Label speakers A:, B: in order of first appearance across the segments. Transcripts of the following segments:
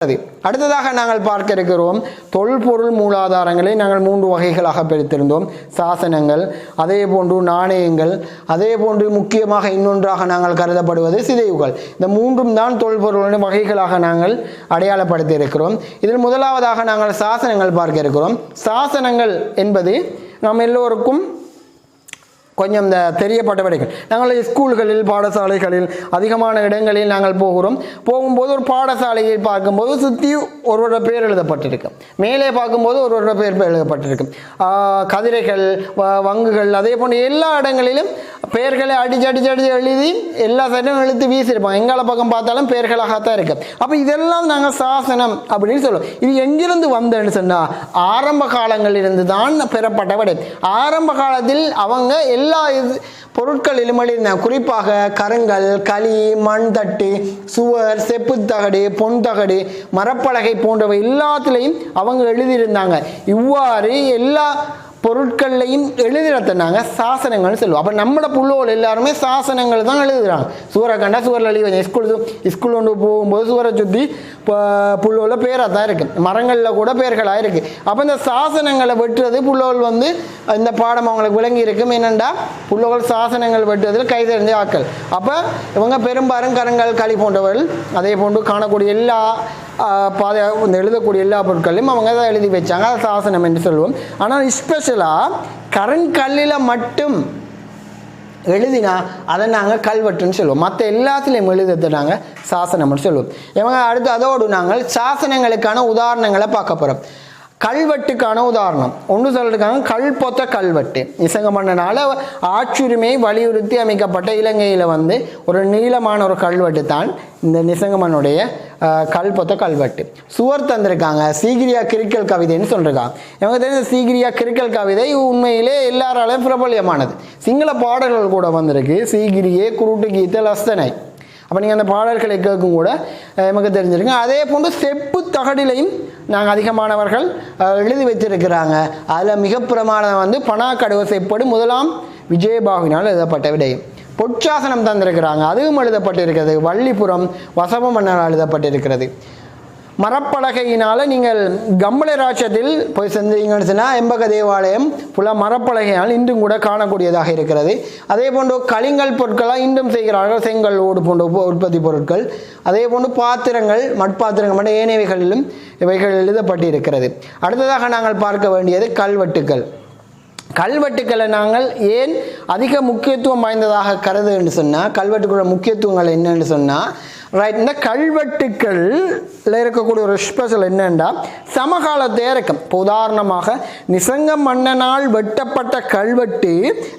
A: அடுத்ததாக நாங்கள் பார்க்க இருக்கிறோம் தொல்பொருள் மூலாதாரங்களை நாங்கள் 3 வகைகளாக பிரித்திருந்தோம். சாசனங்கள், அதே போன்று நாணயங்கள், அதே போன்று முக்கியமாக இன்னொன்றாக நாங்கள் கருதப்படுவது சிதைவுகள். இந்த 3ம் தான் தொல்பொருளின் வகைகளாக நாங்கள் அடையாளப்படுத்தி இருக்கிறோம். இதில் முதலாவதாக நாங்கள் சாசனங்கள் பார்க்க இருக்கிறோம். சாசனங்கள் என்பது நாம் எல்லோருக்கும் கொஞ்சம் இந்த தெரியப்பட்ட விடைகள். நாங்கள் ஸ்கூல்களில் பாடசாலைகளில் அதிகமான இடங்களில் நாங்கள் போகும்போது ஒரு பாடசாலையை பார்க்கும்போது சுற்றி ஒருவரோட பேர் எழுதப்பட்டிருக்கு, மேலே பார்க்கும்போது ஒருவரோட பேர் எழுதப்பட்டிருக்கு. கதிரைகள், வங்குகள், அதே போன்ற எல்லா இடங்களிலும் பெயர்களை அடிச்சு எழுதி எல்லா சைடும் எழுத்து வீசியிருப்பாங்க. எங்கால பக்கம் பார்த்தாலும் பெயர்களாகத்தான் இருக்கு. அப்போ இதெல்லாம் நாங்கள் சாசனம் அப்படின்னு சொல்லுவோம். இது எங்கிருந்து வந்தேன்னு சொன்னால் ஆரம்ப காலங்களிலிருந்து தான் பெறப்பட்ட விடை. ஆரம்ப காலத்தில் அவங்க எல்லா பொருட்களிலும் எழுதினாங்க. குறிப்பாக கருங்கல், களி, மண் தட்டு, சுவர், செப்புத்தகடு, பொன் தகடு, மரப்பலகை போன்றவை எல்லாத்துலேயும் அவங்க எழுதியிருந்தாங்க. இவ்வாறு எல்லா பொருட்கள்லையும் எழுதிடத்தனாங்க சாசனங்கள்னு சொல்லுவோம். அப்போ நம்மளோட புள்ளோல் எல்லாருமே சாசனங்கள் தான் எழுதுகிறாங்க. சுவரை கண்டா சுவரில் எழுதி வச்சு ஸ்கூல் கொண்டு போகும்போது சுவரை சுற்றி புள்ளோல பேராக தான் இருக்குது, மரங்களில் கூட பேர்களாக இருக்குது. அப்போ இந்த சாசனங்களை வெட்டுறது புள்ளோல் இந்த பாடம் அவங்களுக்கு விளங்கி இருக்கும். என்னென்னா புள்ளோல் சாசனங்கள் வெட்டுறதில் கை தெரிஞ்ச ஆக்கள். அப்போ இவங்க பெரும்பாலும் கருங்கல், களி போன்றவர்கள், அதே போன்று காணக்கூடிய எல்லா எழுதக்கூடிய எல்லா பொருட்களையும் அவங்க தான் எழுதி வச்சாங்க. அது சாசனம் என்று சொல்லுவோம். ஆனால் ஸ்பெஷலாக கருங்கல்லில் மட்டும் எழுதினா அதை நாங்கள் கல்வெட்டுன்னு சொல்லுவோம். மற்ற எல்லாத்துலேயும் எழுதுறது நாங்கள் சாசனம்னு சொல்லுவோம். இவங்க அடுத்து அதோடு நாங்கள் சாசனங்களுக்கான உதாரணங்களை பார்க்க போகிறோம். கல்வெட்டுக்கான உதாரணம் ஒன்று சொல்லிருக்காங்க. கல்பொத்த கல்வெட்டு நிசங்க மன்னனால் ஆட்சியுரிமையை வலியுறுத்தி அமைக்கப்பட்ட இலங்கையில் ஒரு நீளமான ஒரு கல்வெட்டு தான் இந்த நிசங்கமனுடைய கல்பொத்த கல்வெட்டு. சுவர் தந்திருக்காங்க. சீகிரியா கிரிக்கல் கவிதைன்னு சொல்லியிருக்காங்க. இவங்க தெரிஞ்ச சீகிரியா கிரிக்கல் கவிதை உண்மையிலே எல்லாராலையும் பிரபல்யமானது. சிங்கள பாடல்கள் கூட வந்திருக்கு. சீகிரியே, குருட்டு கீத, லஸ்தனை. அப்போ நீங்கள் அந்த பாடல்களை கேட்கும் கூட நமக்கு தெரிஞ்சிருங்க. அதே போன்று செப்பு தகடிலையும் நாங்கள் அதிகமானவர்கள் எழுதி வச்சிருக்கிறாங்க. அதில் மிக பிரமாணம் பனாக்கடுவ செப்படு முதலாம் விஜயபாகுவினால் எழுதப்பட்ட விடயம். பொற்சாசனம் தந்திருக்கிறாங்க, அதுவும் எழுதப்பட்டிருக்கிறது. வள்ளிபுரம் வசவ மன்னரால் எழுதப்பட்டிருக்கிறது. மரப்பலகையினால் நீங்கள் கம்பளை ராட்சத்தில் போய் செஞ்சீங்கன்னு சொன்னால் எம்பக தேவாலயம் புல மரப்பலகையினால் இன்றும் கூட காணக்கூடியதாக இருக்கிறது. அதே போன்று களிங்கல் பொருட்களாக இன்றும் செய்கிறார்கள். செங்கல் ஓடு போன்ற உற்பத்தி பொருட்கள், அதே போன்று பாத்திரங்கள், மட்பாத்திரங்கள் மற்றும் ஏனையவைகளிலும் இவைகள் எழுதப்பட்டு இருக்கிறது. அடுத்ததாக நாங்கள் பார்க்க வேண்டியது கல்வெட்டுக்கள். கல்வெட்டுக்களை நாங்கள் ஏன் அதிக முக்கியத்துவம் வாய்ந்ததாக கருதுன்னு சொன்னால், கல்வெட்டுக்களோட முக்கியத்துவங்கள் என்னன்னு சொன்னால், ரைட், இந்த கல்வெட்டுக்களில் இருக்கக்கூடிய ஒரு ஸ்பெஷல் என்னென்னா சமகாலத்தே இருக்கும். இப்போ உதாரணமாக நிசங்க மன்னனால் வெட்டப்பட்ட கல்வெட்டு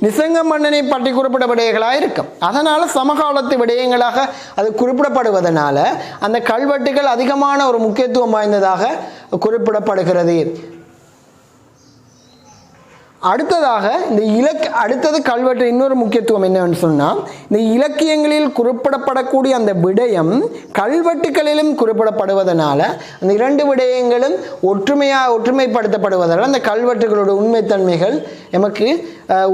A: நிசங்க மன்னனை பற்றி குறிப்பிட்ட விடயங்களாக இருக்கும். அதனால் சமகாலத்து விடயங்களாக அது குறிப்பிடப்படுவதனால அந்த கல்வெட்டுகள் அதிகமான ஒரு முக்கியத்துவம் வாய்ந்ததாக குறிப்பிடப்படுகிறது. அடுத்ததாக அடுத்தது கல்வெட்டு இன்னொரு முக்கியத்துவம் என்னன்னு சொன்னால், இந்த இலக்கியங்களில் குறிப்பிடப்படக்கூடிய அந்த விடயம் கல்வெட்டுகளிலும் குறிப்பிடப்படுவதனால அந்த 2 விடயங்களும் ஒற்றுமைப்படுத்தப்படுவதால் அந்த கல்வெட்டுகளோட உண்மைத்தன்மைகள் எமக்கு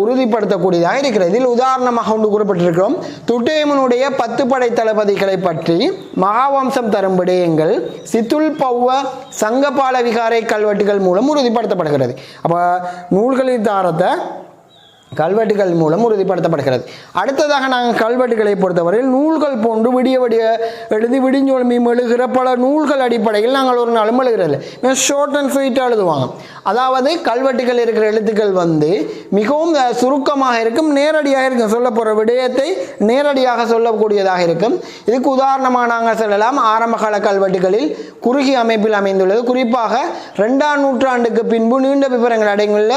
A: உறுதிப்படுத்தக்கூடியதாக இருக்கிறது. இதில் உதாரணமாக ஒன்று குறிப்பிட்டிருக்கிறோம். துட்டேமனுடைய 10 படை தளபதிகளை பற்றி மகாவம்சம் தரும் விடயங்கள் சித்துல் பௌவ சங்கபால விகாரை கல்வெட்டுகள் மூலம் உறுதிப்படுத்தப்படுகிறது. அப்போ நூல்களின் தாரத்தை கல்வெட்டுகள் மூலம் உறுதிப்படுத்தப்படுகிறது. அடுத்ததாக நாங்கள் கல்வெட்டுகளை பொறுத்தவரையில் நூல்கள் போன்று விடிய எழுதி விடிஞ்சொழுமி எழுகிற பல நூல்கள் அடிப்படையில் நாங்கள் ஒரு நாளும் எழுகிறது. ஷார்ட் அண்ட் ஸ்வீட்டாக எழுதுவாங்க. அதாவது கல்வெட்டுகள் இருக்கிற எழுத்துக்கள் மிகவும் சுருக்கமாக இருக்கும், நேரடியாக இருக்கும். சொல்ல போகிற விடயத்தை நேரடியாக சொல்லக்கூடியதாக இருக்கும். இதுக்கு உதாரணமாக நாங்கள் சொல்லலாம். ஆரம்பகால கல்வெட்டுகளில் குறுகிய அமைப்பில் அமைந்துள்ளது. குறிப்பாக 2ஆம் நூற்றாண்டுக்கு பின்பு நீண்ட விவரங்கள் அடங்கியுள்ள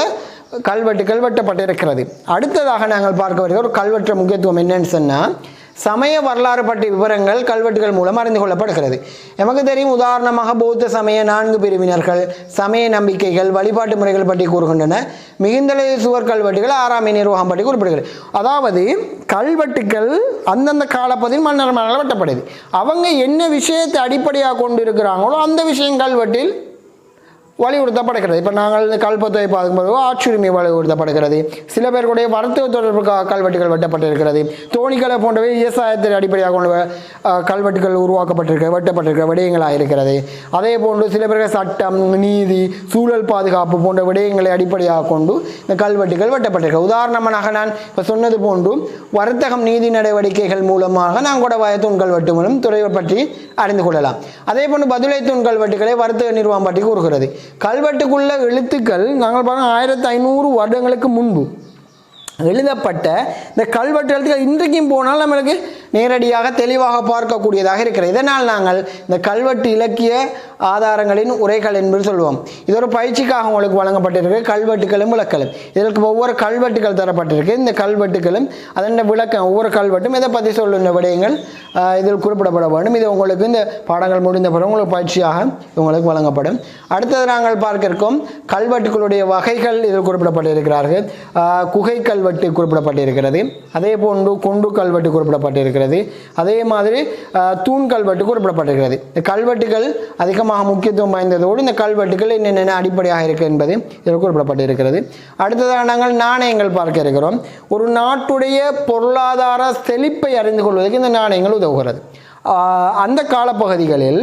A: கல்வெட்டுகள் வெட்டப்பட்டிருக்கிறது. அடுத்ததாக நாங்கள் பார்க்க வருகிற ஒரு கல்வெட்டு முக்கியத்துவம் என்னன்னு சொன்னால், சமய வரலாறு பற்றிய விவரங்கள் கல்வெட்டுகள் மூலம் அறிந்து கொள்ளப்படுகிறது. நமக்கு தெரியும். உதாரணமாக பௌத்த சமய 4 பிரிவினர்கள், சமய நம்பிக்கைகள், வழிபாட்டு முறைகள் பற்றி கூறுகின்றன. மிகுந்தலை சுவர் கல்வெட்டுகள் 6ஆம் நிர்வாகம் பற்றி குறிப்பிடுகிறது. அதாவது கல்வெட்டுகள் அந்தந்த காலப்பகுதியில் மன்னர்களால் வெட்டப்படுது. அவங்க என்ன விஷயத்தை அடிப்படையாக கொண்டு இருக்கிறாங்களோ அந்த விஷயம் கல்வெட்டில் வலியுறுத்தப்படுகிறது. இப்போ நாங்கள் இந்த கல்பத்தை பார்க்கும்போது ஆட்சியுரிமை வலியுறுத்தப்படுகிறது. சில பேருடைய வர்த்தக தொடர்பு கல்வெட்டுகள் வெட்டப்பட்டிருக்கிறது. தோணிகளை போன்றவை விவசாயத்தை அடிப்படையாக கொண்ட கல்வெட்டுகள் வெட்டப்பட்டிருக்கிற விடயங்களாக இருக்கிறது. அதே போன்று சில பேர்கள் சட்டம், நீதி, சூழல் பாதுகாப்பு போன்ற விடயங்களை அடிப்படையாக கொண்டு இந்த கல்வெட்டுகள் வெட்டப்பட்டிருக்கிறது. உதாரணமாக நான் இப்போ சொன்னது போன்று வர்த்தகம், நீதி நடவடிக்கைகள் மூலமாக நான் கூட தூண் கல்வெட்டு மூலம் துறையை பற்றி அறிந்து கொள்ளலாம். அதே போன்று பதுளை தூண் கல்வெட்டுகளை வர்த்தக நிர்வாகம் பற்றி கூறுகிறது. கல்வெட்டுக்குள்ள எழுத்துக்கள் நாங்கள் பாருங்கள் 1500 வருடங்களுக்கு முன்பு எழுதப்பட்ட இந்த கல்வெட்டுகள் இன்றைக்கும் போனால் நம்மளுக்கு நேரடியாக தெளிவாக பார்க்கக்கூடியதாக இருக்கிறது. இதனால் நாங்கள் இந்த கல்வெட்டு இலக்கிய ஆதாரங்களின் உரைகள் என்பது சொல்வோம். இது ஒரு பயிற்சிக்காக உங்களுக்கு வழங்கப்பட்டிருக்கு. கல்வெட்டுகளும் விளக்கலும், இதற்கு ஒவ்வொரு கல்வெட்டுகள் தரப்பட்டிருக்கு. இந்த கல்வெட்டுகளும் அதன் விளக்கம், ஒவ்வொரு கல்வெட்டும் இதை பற்றி சொல்லுகின்ற விடயங்கள் இதில் குறிப்பிடப்பட வேண்டும். இது உங்களுக்கு இந்த பாடங்கள் முடிந்த பிறகு உங்களுக்கு பயிற்சியாக உங்களுக்கு வழங்கப்படும். அடுத்தது நாங்கள் பார்க்க இருக்கோம் கல்வெட்டுகளுடைய வகைகள் இதில் குறிப்பிடப்பட்டிருக்கிறார்கள். குகை கல்வெட்டு குறிப்பிடப்பட்டிருக்கிறது. அதே போன்று கொண்டு கல்வெட்டு குறிப்பிடப்பட்டிருக்கிறது. அதே மாதிரி தூண் கல்வெட்டு குறிப்பிடப்பட்டிருக்கிறது. இந்த கல்வெட்டுகள் அதிகமாக முக்கியத்துவம் வாய்ந்ததோடு இந்த கல்வெட்டுகள் என்னென்ன அடிப்படையாக இருக்கு என்பது இதில் குறிப்பிடப்பட்டிருக்கிறது. அடுத்ததாக நாங்கள் நாணயங்கள் பார்க்க இருக்கிறோம். ஒரு நாட்டுடைய பொருளாதார செழிப்பை அறிந்து கொள்வதற்கு இந்த நாணயங்கள் உதவுகிறது. அந்த காலப்பகுதிகளில்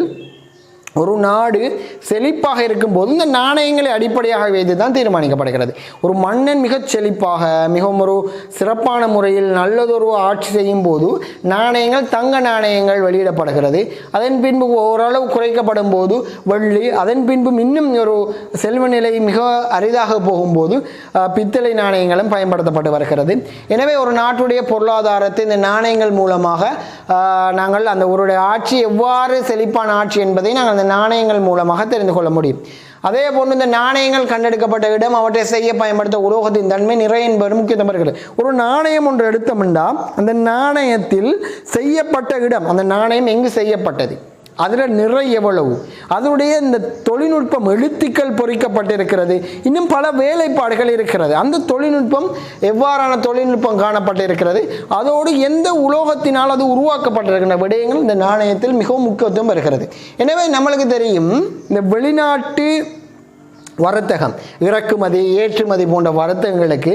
A: ஒரு நாடு செழிப்பாக இருக்கும்போது இந்த நாணயங்களை அடிப்படையாக வைத்து தான் தீர்மானிக்கப்படுகிறது. ஒரு மன்னன் மிகச் செழிப்பாக மிகவும் ஒரு சிறப்பான முறையில் நல்லதொரு ஆட்சி செய்யும் போது நாணயங்கள், தங்க நாணயங்கள் வெளியிடப்படுகிறது. அதன் பின்பு ஓரளவு குறைக்கப்படும் போது வெள்ளி, அதன் பின்பு இன்னும் ஒரு செல்வ நிலை மிக அரிதாக போகும்போது பித்தளை நாணயங்களும் பயன்படுத்தப்பட்டு வருகிறது. எனவே ஒரு நாட்டுடைய பொருளாதாரத்தை இந்த நாணயங்கள் மூலமாக நாங்கள் அந்த ஒரு ஆட்சி எவ்வாறு செழிப்பான ஆட்சி என்பதை நாங்கள் நாணயங்கள் மூலமாக தெரிந்து கொள்ள முடியும். அதே போன்று இந்த நாணயங்கள் கண்டெடுக்கப்பட்ட இடம், அவற்றை செய்ய பயன்படுத்த உலோகத்தின் தன்மை, நிறைய என்பது முக்கியத்துவம் இருக்கிறது. ஒரு நாணயம் ஒன்று எடுத்தோம்னா அந்த நாணயத்தில் செய்யப்பட்ட இடம், அந்த நாணயம் எங்கு செய்யப்பட்டது, அதில் நிறை எவ்வளவு, அதனுடைய இந்த தொழில்நுட்பம், எழுத்துக்கள் பொறிக்கப்பட்டிருக்கிறது, இன்னும் பல வேலைப்பாடுகள் இருக்கிறது. அந்த தொழில்நுட்பம் எவ்வாறான தொழில்நுட்பம் காணப்பட்டிருக்கிறது, அதோடு எந்த உலோகத்தினால் அது உருவாக்கப்பட்டிருக்கின்ற விடயங்கள் இந்த நாணயத்தில் மிகவும் முக்கியத்துவம் வருகிறது. எனவே நம்மளுக்கு தெரியும் இந்த வெளிநாட்டு வர்த்தகம், இறக்குமதி, ஏற்றுமதி போன்ற வர்த்தகங்களுக்கு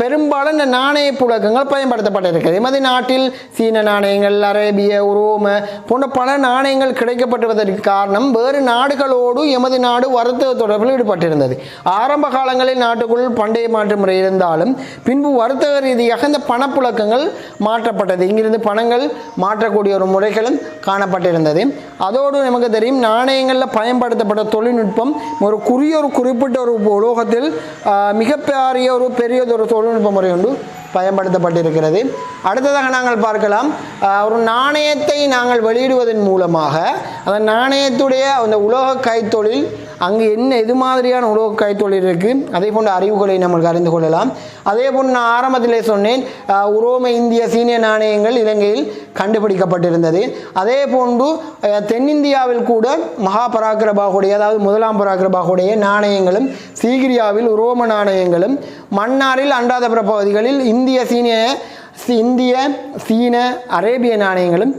A: பெரும்பாலும் இந்த நாணய புழக்கங்கள் பயன்படுத்தப்பட்டிருக்கிறது. எமது நாட்டில் சீன நாணயங்கள், அரேபிய, உரோம போன்ற பல நாணயங்கள் கிடைக்கப்பட்டுவதற்கு காரணம் வேறு நாடுகளோடு எமது நாடு வர்த்தக தொடர்பில் ஈடுபட்டிருந்தது. ஆரம்ப காலங்களில் நாட்டுக்குள் பண்டைய மாற்று முறை இருந்தாலும் பின்பு வர்த்தக ரீதியாக இந்த பணப்புழக்கங்கள் மாற்றப்பட்டது. இங்கிருந்து பணங்கள் மாற்றக்கூடிய ஒரு முறைகளும் காணப்பட்டிருந்தது. அதோடு நமக்கு தெரியும் நாணயங்களில் பயன்படுத்தப்பட்ட தொழில்நுட்பம் ஒரு குறிப்பிட்ட ஒரு உலோகத்தில் மிகப்பெரிய ஒரு பெரியதொரு தொழில்நுட்ப முறை ஒன்று பயன்படுத்தப்பட்டிருக்கிறது. அடுத்ததாக நாங்கள் பார்க்கலாம், ஒரு நாணயத்தை நாங்கள் வெளியிடுவதன் மூலமாக அந்த நாணயத்துடைய அந்த உலோக கைத்தொழில், அங்கு என்ன எது மாதிரியான உலோக கைத்தொழில் இருக்குது, அதே போன்ற அறிவுகளை நம்மளுக்கு அறிந்து கொள்ளலாம். அதே போன்று நான் ஆரம்பத்திலே சொன்னேன், உரோம, இந்திய, சீனிய நாணயங்கள் இலங்கையில் கண்டுபிடிக்கப்பட்டிருந்தது. அதே போன்று தென்னிந்தியாவில் கூட மகாபராக்கிரபாகுடைய, அதாவது முதலாம் பராக்கிரபாகுடைய நாணயங்களும், சீகிரியாவில் உரோம நாணயங்களும், மன்னாரில் அண்டாதபுர பகுதிகளில் இந்திய, சீன, அரேபிய நாணயங்களும்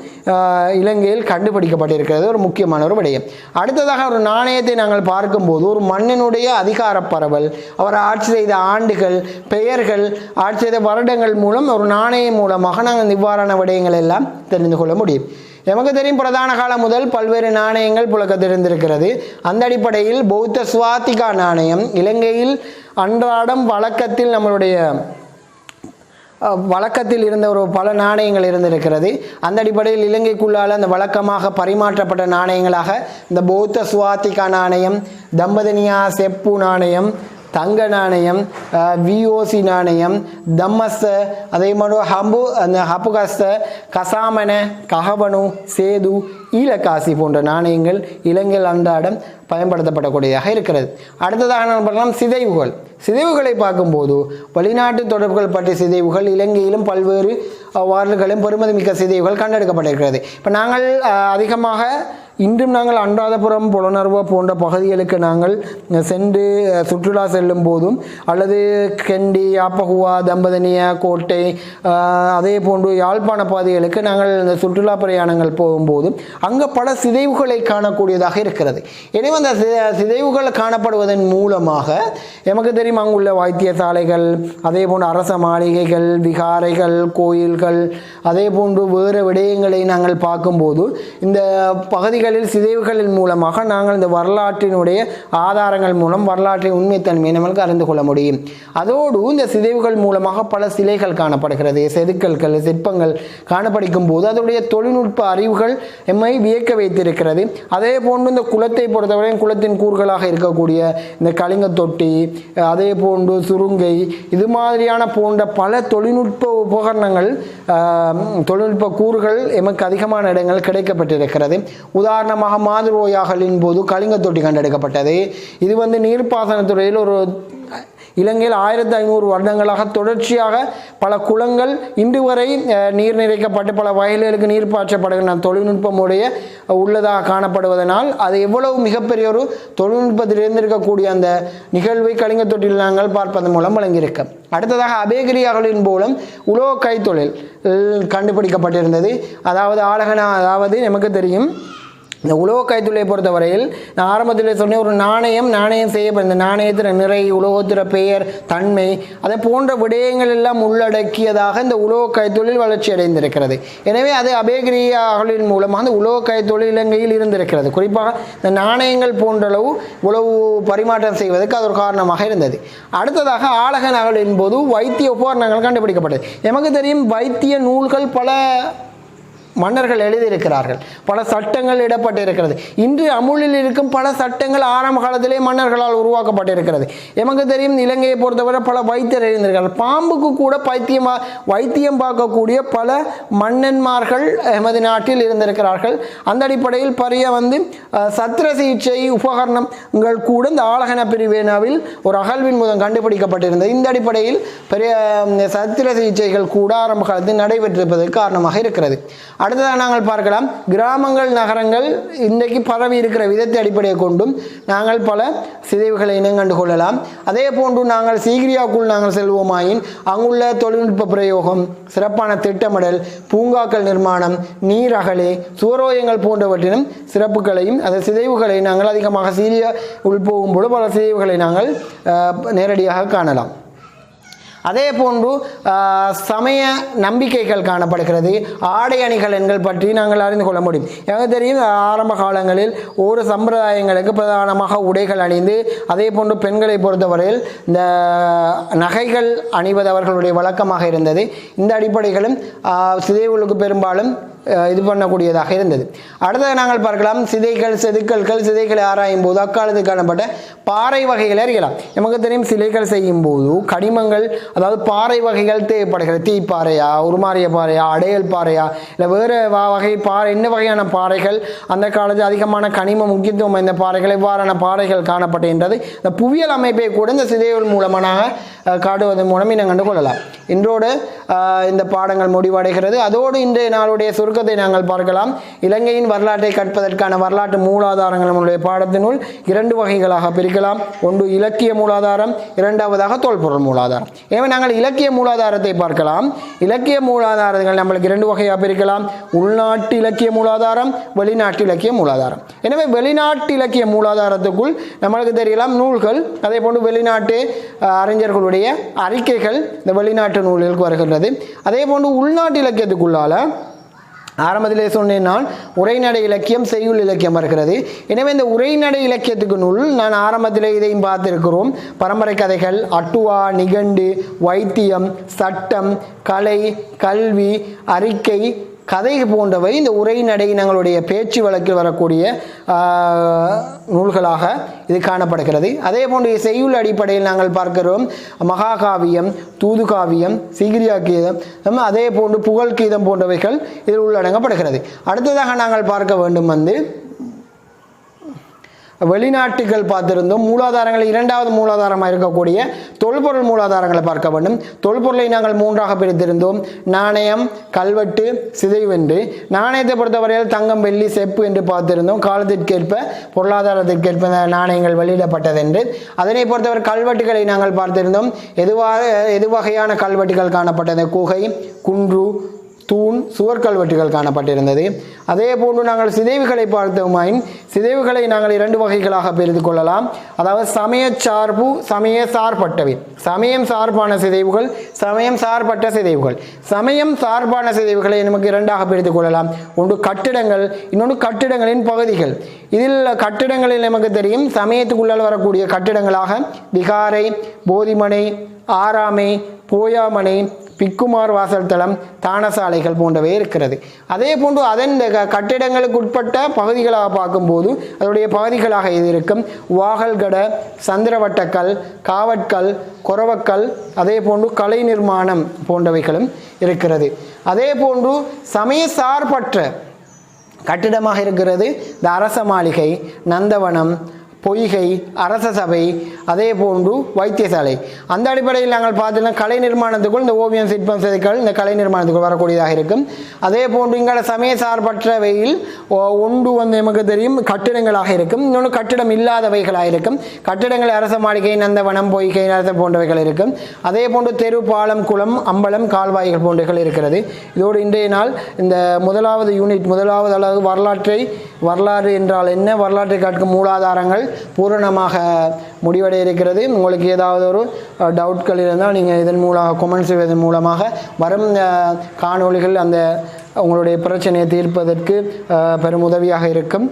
A: இலங்கையில் கண்டுபிடிக்கப்பட்டிருக்கிறது. ஒரு முக்கியமான ஒரு விடயம். அடுத்ததாக ஒரு நாணயத்தை நாங்கள் பார்க்கும்போது ஒரு மன்னனுடைய அதிகார பரவல், அவர் ஆட்சி செய்த ஆண்டுகள், பெயர்கள், ஆட்சி செய்த வருடங்கள் மூலம் ஒரு நாணயம் மூலமாக நாங்கள் இவ்வாறான விடயங்கள் எல்லாம் தெரிந்து கொள்ள முடியும். நமக்கு தெரியும் பிரதான காலம் முதல் பல்வேறு நாணயங்கள் புழக்கத்தில் இருந்திருக்கிறது. அந்த அடிப்படையில் பௌத்த சுவாத்திகா நாணயம் இலங்கையில் அன்றாடம் வழக்கத்தில் இருந்த ஒரு பல நாணயங்கள் இருந்திருக்கிறது. அந்த அடிப்படையில் இலங்கைக்குள்ளால் அந்த வழக்கமாக பரிமாற்றப்பட்ட நாணயங்களாக இந்த பௌத்த சுவாத்திகா நாணயம், தம்பதனியா செப்பு நாணயம், தங்க நாணயம், விஓசி நாணயம், தம்மஸ்த, அதே மாதிரி ஹப்புகஸ்த, கசாமன, கஹவனு, சேது, ஈலக்காசி போன்ற நாணயங்கள் இலங்கையில் அன்றாடம் பயன்படுத்தப்படக்கூடியதாக இருக்கிறது. அடுத்ததாக நான் பார்க்கலாம் சிதைவுகளை பார்க்கும்போது வெளிநாட்டு தொடர்புகள் பற்றிய சிதைவுகள் இலங்கையிலும் பல்வேறு வாரல்களும் பெருமதிமிக்க சிதைவுகள் கண்டெடுக்கப்பட்டிருக்கிறது. இப்போ நாங்கள் அதிகமாக இன்றும் நாங்கள் அன்றாதபுரம் புலனர்வ போன்ற பகுதிகளுக்கு நாங்கள் சென்று சுற்றுலா செல்லும் போதும் அல்லது கெண்டி யாப்பகுவா தம்பதனிய கோட்டை அதே போன்று யாழ்ப்பாண பகுதிகளுக்கு நாங்கள் இந்த சுற்றுலா பிரயாணங்கள் போகும்போதும் அங்கே பல சிதைவுகளை காணக்கூடியதாக இருக்கிறது. எனவே அந்த சிதைவுகள் காணப்படுவதன் மூலமாக எமக்கு தெரியும் அங்குள்ள வைத்தியசாலைகள், அதே போன்று அரச மாளிகைகள், விகாரைகள், கோயில்கள், அதே போன்று வேறு விடயங்களை நாங்கள் பார்க்கும்போது இந்த பகுதிகளில் சிதைவுகளின் மூலமாக நாங்கள் இந்த வரலாற்றினுடைய ஆதாரங்கள் மூலம் வரலாற்றின் உண்மைத்தன்மையை நம்மளுக்கு அறிந்து கொள்ள முடியும். அதோடு இந்த சிதைவுகள் மூலமாக பல சிலைகள் காணப்படுகிறது, செதுக்கல்கள், சிற்பங்கள் காணப்படுக்கும் போது அதனுடைய தொழில்நுட்ப அறிவுகள் எம்மை வியக்க வைத்திருக்கிறது. அதே போன்று இந்த குளத்தை பொறுத்தவரை குளத்தின் கூறுகளாக இருக்கக்கூடிய இந்த கலிங்க தொட்டி, அதே போன்று சுருங்கை, இது மாதிரியான போன்ற பல தொழில்நுட்ப உபகரணங்கள், தொழில்நுட்ப கூறுகள் எமக்கு அதிகமான இடங்கள் கிடைக்கப்பட்டிருக்கிறது. உதாரணமாக மாதிரோயாகலின் போது கலிங்க தொட்டி கண்டெடுக்கப்பட்டது. இது நீர்ப்பாசனத்துறையில் ஒரு இலங்கையில் 1500 வருடங்களாக தொடர்ச்சியாக பல குளங்கள் இன்று வரை நீர் நிறைக்கப்பட்டு பல வயல்களுக்கு நீர் பாய்ச்சப்படுகின்ற தொழில்நுட்பமுடைய உள்ளதாக காணப்படுவதனால் அது எவ்வளவு மிகப்பெரிய ஒரு தொழில்நுட்பத்தில் இருந்திருக்கக்கூடிய அந்த நிகழ்வை கலிங்க தொட்டில் நாங்கள் பார்ப்பதன் மூலம் வழங்கியிருக்க. அடுத்ததாக அபேகிரியாக்களின் மூலம் உலோக கைத்தொழில் கண்டுபிடிக்கப்பட்டிருந்தது. அதாவது நமக்கு தெரியும் இந்த உலோக கைத்தொழிலை பொறுத்தவரையில் நான் ஆரம்பத்தில் சொன்னேன், ஒரு நாணயம் செய்யப்படும். இந்த நாணயத்தின் நிறை, உலோகத்திற பெயர், தன்மை, அதை போன்ற விடயங்கள் எல்லாம் உள்ளடக்கியதாக இந்த உலோக கைத்தொழில் வளர்ச்சி அடைந்திருக்கிறது. எனவே அது அபேகிரியாக்களின் மூலமாக அந்த உலோக கைத்தொழில் இலங்கையில் இருந்திருக்கிறது. குறிப்பாக இந்த நாணயங்கள் போன்றளவு உளவு பரிமாற்றம் செய்வதற்கு அது ஒரு காரணமாக இருந்தது. அடுத்ததாக ஆலக நகலின் போது வைத்திய உபகரணங்கள் கண்டுபிடிக்கப்பட்டது. எமக்கு தெரியும் வைத்திய நூல்கள் பல மன்னர்கள் எழுதியிருக்கிறார்கள், பல சட்டங்கள் இடப்பட்டிருக்கிறது. இன்று அமுலில் இருக்கும் பல சட்டங்கள் ஆரம்ப காலத்திலே மன்னர்களால் உருவாக்கப்பட்டிருக்கிறது. எமக்கு தெரியும் இலங்கையை பொறுத்தவரை பல வைத்தியர் எழுந்திருக்கிறார்கள். பாம்புக்கு கூட வைத்தியம் பார்க்கக்கூடிய பல மன்னன்மார்கள் எமது நாட்டில் இருந்திருக்கிறார்கள். அந்த அடிப்படையில் பரிய சத்திர சிகிச்சை உபகரணங்கள் கூட இந்த ஆலகன பிரிவினாவில் ஒரு அகழ்வின் மூலம் கண்டுபிடிக்கப்பட்டிருந்தது. இந்த அடிப்படையில் பெரிய சத்திர சிகிச்சைகள் கூட ஆரம்ப காலத்தில் நடைபெற்றிருப்பதற்கு காரணமாக இருக்கிறது. அடுத்ததாக நாங்கள் பார்க்கலாம், கிராமங்கள் நகரங்கள் இன்றைக்கு பரவி இருக்கிற விதத்தை அடிப்படையை கொண்டும் நாங்கள் பல சிதைவுகளை இனங்கண்டு கொள்ளலாம். அதே போன்று நாங்கள் சீகிரியாவுக்குள் நாங்கள் செல்வோமாயின் அங்குள்ள தொழில்நுட்ப பிரயோகம், சிறப்பான திட்டமிடல், பூங்காக்கள் நிர்மாணம், நீர் அகலே, சுவரோயங்கள் போன்றவற்றினும் சிறப்புகளையும் அந்த சிதைவுகளை நாங்கள் அதிகமாக சீரியா உள்போகும்போது பல சிதைவுகளை நாங்கள் நேரடியாக காணலாம். அதே போன்று சமய நம்பிக்கைகள் காணப்படுகிறது. ஆடை அணிகலன்கள் பற்றி நாங்கள் அறிந்து கொள்ள முடியும். எனக்கு தெரியும் ஆரம்ப காலங்களில் ஒரு சம்பிரதாயங்களுக்கு பிரதானமாக உடைகள் அணிந்து, அதே போன்று பெண்களை பொறுத்தவரையில் இந்த நகைகள் அணிவது அவர்களுடைய வழக்கமாக இருந்தது. இந்த அடிப்படைகளும் சிதைவுகளுக்கு பெரும்பாலும் இது பண்ணக்கூடியதாக இருந்தது. அடுத்தது நாங்கள் பார்க்கலாம் சிதைகள், செதுக்கல்கள். சிதைகளை ஆராயும் போது அக்காலத்தில் காணப்பட்ட பாறை வகைகளை அறியலாம். நமக்கு தெரியும் சிலைகள் செய்யும் போது கனிமங்கள், அதாவது பாறை வகைகள் தேவைப்படுகிறது. தீப்பாறையா, உருமாறிய பாறையா, அடையல் பாறையா, இல்லை வேறு வகை பாறை, என்ன வகையான பாறைகள் அந்த காலத்தில் அதிகமான கனிம முக்கியத்துவம் இந்த பாறைகள், இவ்வாறான பாறைகள் காணப்படுகின்றது. இந்த புவியியல் அமைப்பை கூட இந்த சிதைகள் மூலமாக காட்டுவதன் மூலம் இனம் கண்டு கொள்ளலாம். இன்றோடு இந்த பாடங்கள் முடிவடைகிறது. அதோடு இன்றைய நாளுடைய சுருக்கத்தை நாங்கள் பார்க்கலாம். இலங்கையின் வரலாற்றை கற்பதற்கான வரலாற்று மூலாதாரங்கள் நம்முடைய பாடத்தினுள் 2 வகைகளாக பிரிக்கலாம். ஒன்று இலக்கிய மூலாதாரம், இரண்டாவதாக தொல்பொருள் மூலாதாரம். எனவே நாங்கள் இலக்கிய மூலாதாரத்தை பார்க்கலாம். இலக்கிய மூலாதாரங்கள் நம்மளுக்கு 2 வகையாக பிரிக்கலாம். உள்நாட்டு இலக்கிய மூலாதாரம், வெளிநாட்டு இலக்கிய மூலாதாரம். எனவே வெளிநாட்டு இலக்கிய மூலாதாரத்துக்குள் நம்மளுக்கு தெரியலாம் நூல்கள், அதே போன்று வெளிநாட்டு அறிஞர்களுடைய அறிக்கைகள் இந்த வெளிநாட்டு நூல்களுக்கு வருகின்றது. அதே போன்று உள்நாட்டு இலக்கியத்துக்குள்ளால ஆரம்பத்திலே சொன்னேன் நான் உரைநடை இலக்கியம், செய்யுள் இலக்கியம் வருகிறது. எனவே இந்த உரைநடை இலக்கியத்துக்கு நூல் நான் ஆரம்பத்திலே இதையும் பார்த்திருக்கிறோம். பரம்பரை கதைகள், அட்டுவா, நிகண்டு, வைத்தியம், சட்டம், கலை, கல்வி, அறிக்கை, கதை போன்றவை இந்த உரைநடை நாங்களுடைய பேச்சு வழக்கில் வரக்கூடிய நூல்களாக இது காணப்படுகிறது. அதே போன்று செய்யுள் அடிப்படையில் நாங்கள் பார்க்கிறோம் மகாகாவியம், தூதுகாவியம், சீகிரியா கீதம், அதே போன்று புகழ் கீதம் போன்றவைகள் இதில் உள்ளடங்கப்படுகிறது. அடுத்ததாக நாங்கள் பார்க்க வேண்டும் வெளிநாட்டுகள் பார்த்திருந்தோம். மூலாதாரங்கள் இரண்டாவது மூலாதாரமாக இருக்கக்கூடிய தொல்பொருள் மூலாதாரங்களை பார்க்க வேண்டும். தொல்பொருளை நாங்கள் மூன்றாக பிரித்திருந்தோம். நாணயம், கல்வெட்டு, சிதைவென்று. நாணயத்தை பொறுத்தவரையில் தங்கம், வெள்ளி, செப்பு என்று பார்த்திருந்தோம். காலத்திற்கேற்ப பொருளாதாரத்திற்கேற்ப நாணயங்கள் வெளியிடப்பட்டது என்று. அதனை பொறுத்தவரை கல்வெட்டுகளை நாங்கள் பார்த்திருந்தோம். எது வகையான கல்வெட்டுகள் காணப்பட்டது? குகை, குன்று, தூண், சுவர் கல்வெட்டுகள் காணப்பட்டிருந்தது. அதே போன்று நாங்கள் சிதைவுகளை பார்த்தோமாயின் சிதைவுகளை நாங்கள் இரண்டு வகைகளாக பிரித்து கொள்ளலாம். அதாவது சமய சார்பு, சமய சார்பட்டவை. சமயம் சார்பான சிதைவுகள், சமயம் சார்பட்ட சிதைவுகள். சமயம் சார்பான சிதைவுகளை நமக்கு இரண்டாக பிரித்து கொள்ளலாம். ஒன்று கட்டிடங்கள், இன்னொன்று கட்டிடங்களின் பகுதிகள். இதில் கட்டிடங்களில் நமக்கு தெரியும் சமயத்துக்குள்ளால் வரக்கூடிய கட்டிடங்களாக விகாரை, போதிமனை, ஆராமை, போயாமனை, பிக்குமார் வாசல் தளம், தானசாலைகள் போன்றவை இருக்கிறது. அதே போன்று அதன் கட்டிடங்களுக்கு உட்பட்ட பகுதிகளாக பார்க்கும்போது அதனுடைய பகுதிகளாக இது இருக்கும். வாகல்கட, சந்திரவட்டக்கல், காவற்கல், கொரவக்கல், அதே போன்று கலை நிர்மாணம் போன்றவைகளும் இருக்கிறது. அதே போன்று சமய சார்பற்ற கட்டிடமாக இருக்கிறது இந்த அரச மாளிகை, நந்தவனம், பொய்கை, அரச சபை, அதே போன்று வைத்தியசாலை. அந்த அடிப்படையில் நாங்கள் பார்த்தோம்னா கலை நிர்மாணத்துக்குள் இந்த ஓவியம், சிற்பம், செதுக்கல் இந்த கலை நிர்மாணத்துக்குள் வரக்கூடியதாக இருக்கும். அதே போன்று இங்கே சமய சார்பற்றவையில் ஒன்று நமக்கு தெரியும் கட்டிடங்களாக இருக்கும், இன்னொன்று கட்டிடம் இல்லாதவைகளாக இருக்கும். கட்டிடங்கள் அரச மாளிகை, நந்தவனம், பொய்கை, அரச போன்றவைகள் இருக்கும். அதே போன்று தெரு, பாலம், குளம், அம்பலம், கால்வாய்கள் போன்றவைகள் இருக்கிறது. இதோடு இன்றைய நாள் இந்த முதலாவது யூனிட், முதலாவது அளவு வரலாறு என்றால் என்ன, வரலாற்றை கற்கும் மூலாதாரங்கள் பூரணமாக முடிவடைய இருக்கிறது. உங்களுக்கு ஏதாவது ஒரு டவுட்கள் இருந்தால் நீங்கள் இதன் மூலம் கமெண்ட் செய்வதன் மூலமாக வரும் காணொளிகள் அந்த உங்களுடைய பிரச்சனையை தீர்ப்பதற்கு பெரும் உதவியாக இருக்கும்.